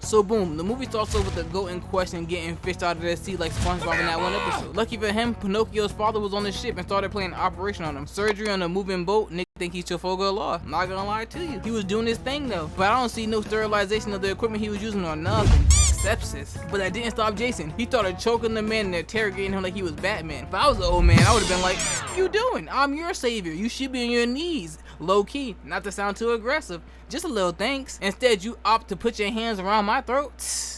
So boom, the movie starts off with the goat in question getting fished out of the sea like SpongeBob in that one episode. Lucky for him, Pinocchio's father was on the ship and started playing Operation on him. Surgery on a moving boat, nigga think he's Trafalgar Law. Not gonna lie to you. He was doing his thing though, but I don't see no sterilization of the equipment he was using or nothing. Sepsis. But that didn't stop Jason. He started choking the man and interrogating him like he was Batman. If I was the old man, I would have been like, what you doing? I'm your savior. You should be on your knees. Low key, not to sound too aggressive, just a little thanks. Instead, you opt to put your hands around my throat.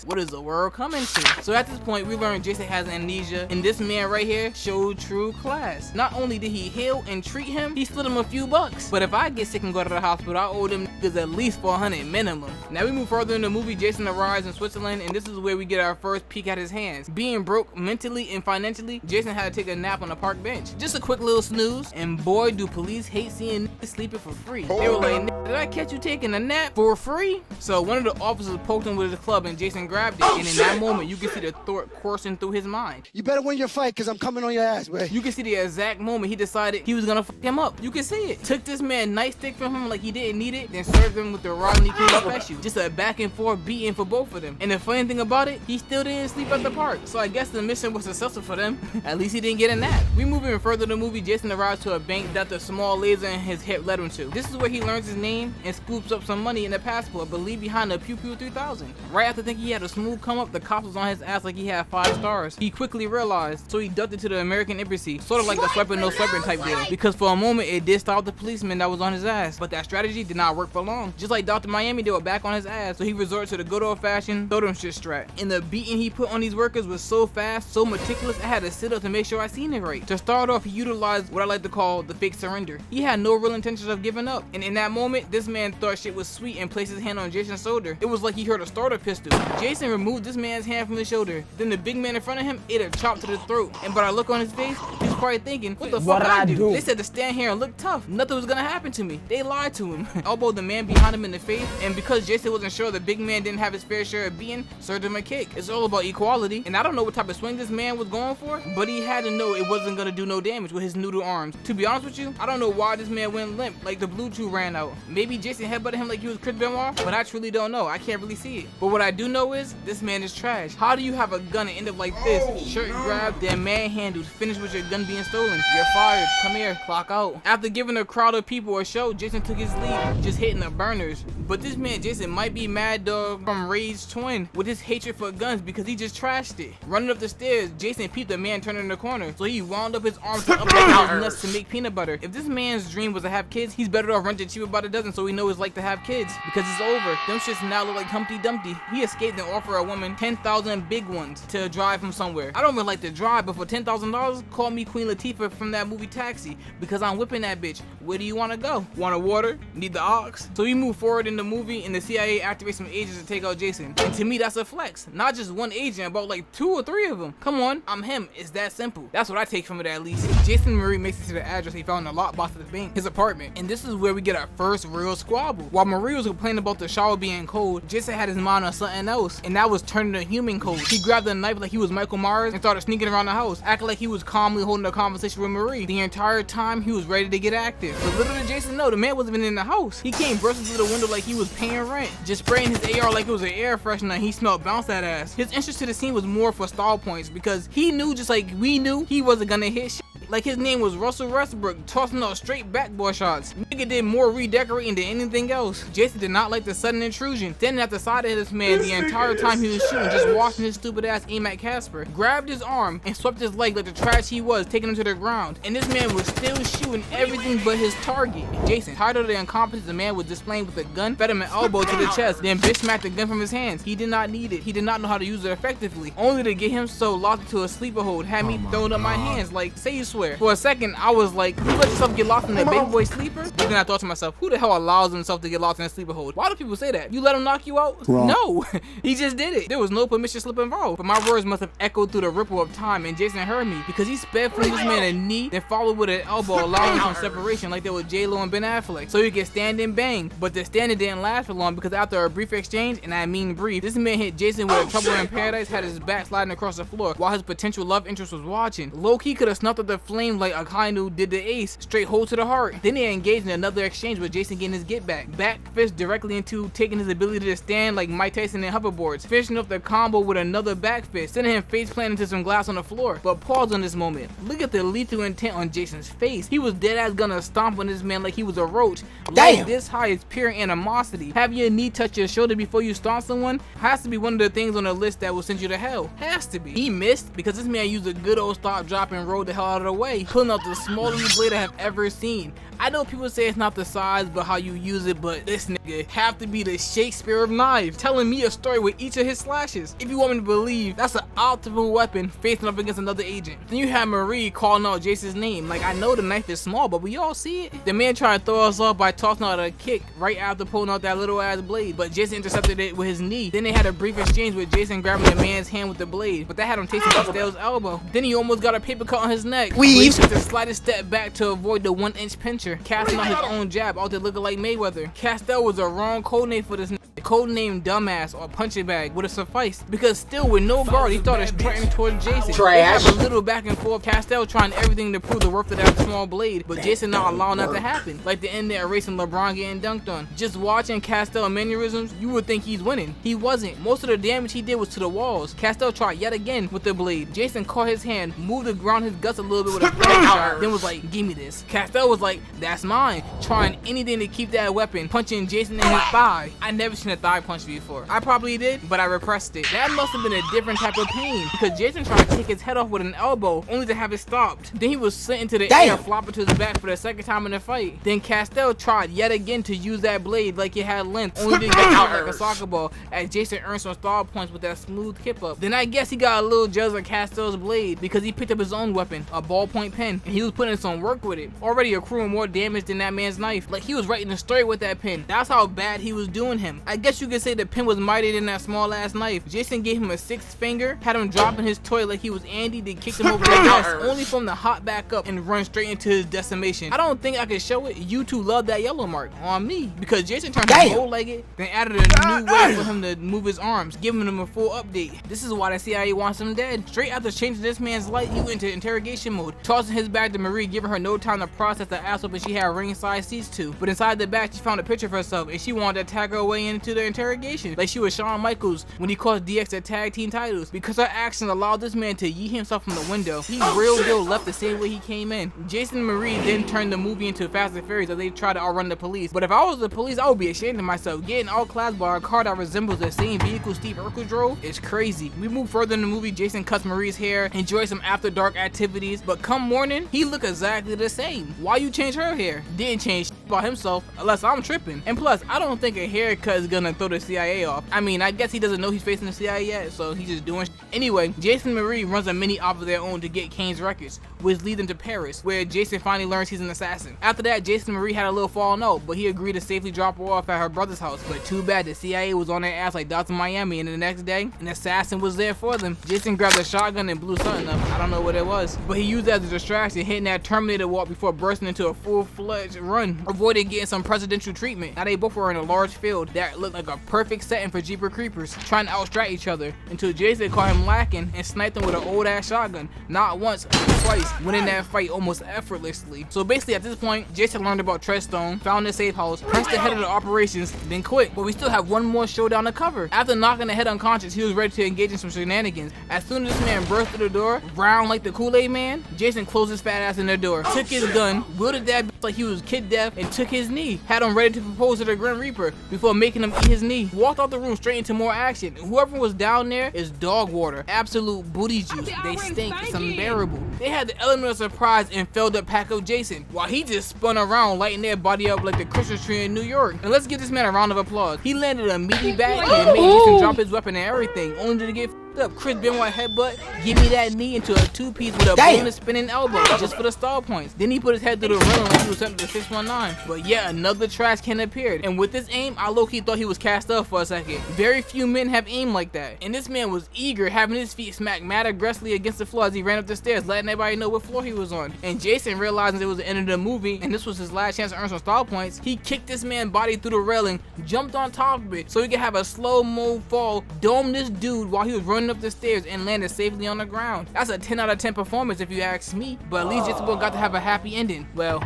What is the world coming to? So at this point, we learned Jason has amnesia, and this man right here showed true class. Not only did he heal and treat him, he slid him a few bucks. But if I get sick and go to the hospital, I owe them niggas at least $400 minimum. Now we move further in the movie. Jason arrives in Switzerland, and this is where we get our first peek at his hands. Being broke mentally and financially, Jason had to take a nap on a park bench. Just a quick little snooze, and boy, do police hate seeing niggas sleeping for free. They were like, did I catch you taking a nap for free? So one of the officers poked him with his club, and Jason grabbed it, and in that moment, you can see the thought coursing through his mind. You better win your fight, because I'm coming on your ass, man. You can see the exact moment he decided he was gonna fuck him up. You can see it. Took this man nightstick from him like he didn't need it, then served him with the Rodney King special. Just a back and forth beating for both of them. And the funny thing about it, he still didn't sleep at the park. So I guess the mission was successful for them. At least he didn't get a nap. We move even further in the movie. Jason arrives to a bank that the small laser in his hip led him to. This is where he learns his name and scoops up some money in the passport, but leave behind a Pew Pew 3000. Right after thinking he had a smooth come up, the cops was on his ass like he had 5 stars. He quickly realized, so he ducked it to the American embassy, sort of like the swiping no swiping type deal. Because for a moment it did stop the policeman that was on his ass, but that strategy did not work for long. Just like Dr. Miami, they were back on his ass, so he resorted to the good old fashioned throw them shit strat. And the beating he put on these workers was so fast, so meticulous, I had to sit up to make sure I seen it right. To start off, he utilized what I like to call the fake surrender. He had no real intentions of giving up, and in that moment, this man thought shit was sweet and placed his hand on Jason's shoulder. It was like he heard a starter pistol. Jason removed this man's hand from his shoulder. Then the big man in front of him ate a chop to the throat. And by the look on his face, he was probably thinking, what the fuck I do? They said to stand here and look tough. Nothing was gonna happen to me. They lied to him. Elbowed the man behind him in the face, and because Jason wasn't sure the big man didn't have his fair share of beating, served him a kick. It's all about equality, and I don't know what type of swing this man was going for, but he had to know it wasn't gonna do no damage with his noodle arms. To be honest with you, I don't know why this man went limp, like the blue chew ran out. Maybe Jason headbutted him like he was Chris Benoit, but I truly don't know. I can't really see it. But what I do know is, this man is trash. How do you have a gun and end up like this? Shirt grabbed, then manhandled, finished with your gun being stolen. You're fired. Come here, clock out. After giving a crowd of people a show, Jason took his leave, just hitting the burners. But this man Jason might be Mad Dog from Rage Twin with his hatred for guns because he just trashed it. Running up the stairs, Jason peeped the man turning the corner, so he wound up his arms up like he was nuts to make peanut butter. If this man's dream was to have kids, he's better off renting cheaper by the dozen so he knows it's like to have kids, because it's over. Them shits now look like Humpty Dumpty. He escaped and offered a woman 10,000 big ones to drive him somewhere. I don't even like to drive, but for $10,000, call me Queen Latifah from that movie Taxi, because I'm whipping that bitch. Where do you want to go? Want a water? Need the ox? So we move forward in the movie, and the CIA activates some agents to take out Jason. And to me, that's a flex. Not just one agent, but like 2 or 3 of them. Come on, I'm him. It's that simple. That's what I take from it, at least. Jason Marie makes it to the address he found in the lockbox of the bank, his apartment. And this is where we get our first real squabble. While Marie was complaining about the shower being cold, Jason had his mind on something else, and that was turning to human cold. He grabbed a knife like he was Michael Myers and started sneaking around the house, acting like he was calmly holding a conversation with Marie. The entire time, he was ready to get active. But little did Jason know, the man wasn't even in the house. He came bursting through the window like he was paying rent, just spraying his AR like it was an air freshener, and he smelled bounce that ass. His interest to the scene was more for stall points, because he knew, just like we knew, he wasn't gonna hit shit. Like his name was Russell Westbrook, tossing out straight backboard shots. Nigga did more redecorating than anything else. Jason did not like the sudden intrusion. Standing at the side of this man the entire time he was shooting, just watching his stupid ass aim at Casper. Grabbed his arm and swept his leg like the trash he was, taking him to the ground. And this man was still shooting everything but his target. Jason, tired of the incompetence the man was displaying with a gun, fed him an elbow to the chest, then bitch smacked the gun from his hands. He did not need it. He did not know how to use it effectively, only to get him so locked into a sleeper hold, had me throwing up my hands like, say you swear. For a second, I was like, you let yourself get locked in a baby boy sleeper? But then I thought to myself, who the hell allows himself to get locked in a sleeper hold? Why do people say that? You let him knock you out? Wrong. No, he just did it. There was no permission slip involved. But my words must have echoed through the ripple of time, and Jason heard me, because he sped from this man a knee, then followed with an elbow, allowing some separation like they were J-Lo and Ben Affleck, so he could stand and bang. But the standing didn't last for long, because after a brief exchange, and I mean brief, this man hit Jason with a trouble in paradise, had his back sliding across the floor while his potential love interest was watching. Low-key could have snuffed up the flamed like Akainu did the ace, straight hold to the heart. Then they engaged in another exchange with Jason getting his get back. Back fist directly into taking his ability to stand like Mike Tyson in hoverboards, finishing up the combo with another back fist, sending him face planting into some glass on the floor. But pause on this moment. Look at the lethal intent on Jason's face. He was dead ass gonna stomp on this man like he was a roach. Like this high is pure animosity. Have your knee touch your shoulder before you stomp someone has to be one of the things on the list that will send you to hell. Has to be. He missed because this man used a good old stop, drop, and rolled the hell out of the way, pulling out the smallest blade I have ever seen. I know people say it's not the size but how you use it, but this nigga have to be the Shakespeare of knives, telling me a story with each of his slashes. If you want me to believe, that's an optimal weapon facing up against another agent. Then you have Marie calling out Jason's name. Like, I know the knife is small, but we all see it. The man tried to throw us off by tossing out a kick right after pulling out that little ass blade, but Jason intercepted it with his knee. Then they had a brief exchange with Jason grabbing the man's hand with the blade, but that had him tasting Castell's elbow. Then he almost got a paper cut on his neck. He took the slightest step back to avoid the 1-inch pincher, casting out his own jab out there looking like Mayweather. Castell was a wrong codename for this. Codename dumbass or punching bag would have sufficed, because still with no guard he started striking towards Jason. They have a little back and forth, Castell trying everything to prove the worth of that small blade, but Jason not allowing that to happen, like the end there erasing LeBron getting dunked on. Just watching Castell mannerisms, you would think he's winning. He wasn't. Most of the damage he did was to the walls. Castell tried yet again with the blade. Jason caught his hand, moved around his guts a little bit with a flag shot, then was like, give me this. Castell was like, that's mine, trying anything to keep that weapon, punching Jason in his thigh. I never seen a thigh punch before. I probably did, but I repressed it. That must have been a different type of pain, because Jason tried to take his head off with an elbow, only to have it stopped. Then he was sent into the air, flopping to his back for the second time in the fight. Then Castell tried yet again to use that blade like it had length, only to get out like a soccer ball, as Jason earned some star points with that smooth kip up. Then I guess he got a little jealous of Castell's blade, because he picked up his own weapon, a ballpoint pen, and he was putting in some work with it, already accruing more damage than that man's knife. Like he was writing a story with that pen. That's how bad he was doing him. I guess you could say the pen was mightier than that small ass knife. Jason gave him a 6th finger, had him dropping his toy like he was Andy, then kicked him over the desk, only for him to hop back up and run straight into his decimation. I don't think I could show it. You two love that yellow mark on me, because Jason turned him bow-legged, then added a new way for him to move his arms, giving him a full update. This is why the CIA wants him dead. Straight after changing this man's light, he went into interrogation mode, tossing his bag to Marie, giving her no time to process the ass whooping she had ringside seats to. But inside the bag, she found a picture of herself, and she wanted to tag her way into the interrogation, like she was Shawn Michaels when he caused DX the tag team titles, because her actions allowed this man to yeet himself from the window. He real deal left the same way he came in. Jason and Marie then turned the movie into Fast and Furious as they tried to outrun the police. But if I was the police, I would be ashamed of myself. Getting outclassed by a car that resembles the same vehicle Steve Urkel drove is crazy. We move further in the movie. Jason cuts Marie's hair, enjoys some after dark activities, but come morning, he look exactly the same. Why you change her hair? Didn't change about himself, unless I'm tripping. And plus, I don't think a haircut is gonna throw the CIA off. I mean, I guess he doesn't know he's facing the CIA yet, so he's just doing Anyway, Jason and Marie runs a mini op of their own to get Kane's records, which leads them to Paris, where Jason finally learns he's an assassin. After that, Jason and Marie had a little falling out, but he agreed to safely drop her off at her brother's house. But too bad, the CIA was on their ass like Dr. Miami, and the next day, an assassin was there for them. Jason grabbed a shotgun and blew something up. I don't know what it was, but he used it as a distraction, hitting that Terminator walk before bursting into a full-fledged run, avoiding getting some presidential treatment. Now they both were in a large field that looked like a perfect setting for Jeeper Creepers, trying to outstrap each other, until Jason caught him lacking and sniped him with an old-ass shotgun. Not once, but twice, winning that fight almost effortlessly. So basically at this point, Jason learned about Treadstone, found the safe house, pressed the head of the operations, then quit. But we still have one more showdown to cover. After knocking the head unconscious, he was ready to engage in some shenanigans. As soon as this man burst through the door, round like the Kool-Aid man, Jason closed his fat ass in the door, took his gun, wielded that bitch like he was kid deaf, and took his knee. Had him ready to propose to the Grim Reaper before making him eat his knee. Walked out the room straight into more action. Whoever was down there is dog water. Absolute booty juice. They stink. It's unbearable. They had the element of surprise and felled up pack of Jason, while he just spun around, lighting their body up like the Christmas tree in New York. And let's give this man a round of applause. He landed a meaty backhand and made Jason drop his weapon and everything, only to get up. Chris Benoit headbutt, give me that knee into a two-piece with a bonus spinning elbow, just for the star points. Then he put his head through the railing like he was sent to the 619. But yeah, another trash can appeared, and with this aim, I low-key thought he was cast up for a second. Very few men have aim like that, and this man was eager, having his feet smacked mad aggressively against the floor as he ran up the stairs, letting everybody know what floor he was on. And Jason, realizing it was the end of the movie, and this was his last chance to earn some star points, he kicked this man's body through the railing, jumped on top of it, so he could have a slow-mo fall, dome this dude while he was running running up the stairs and landed safely on the ground. That's a 10 out of 10 performance if you ask me, but at least Jessica got to have a happy ending. Well,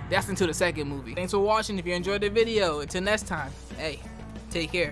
that's until the second movie. Thanks for watching. If you enjoyed the video, until next time, hey, take care.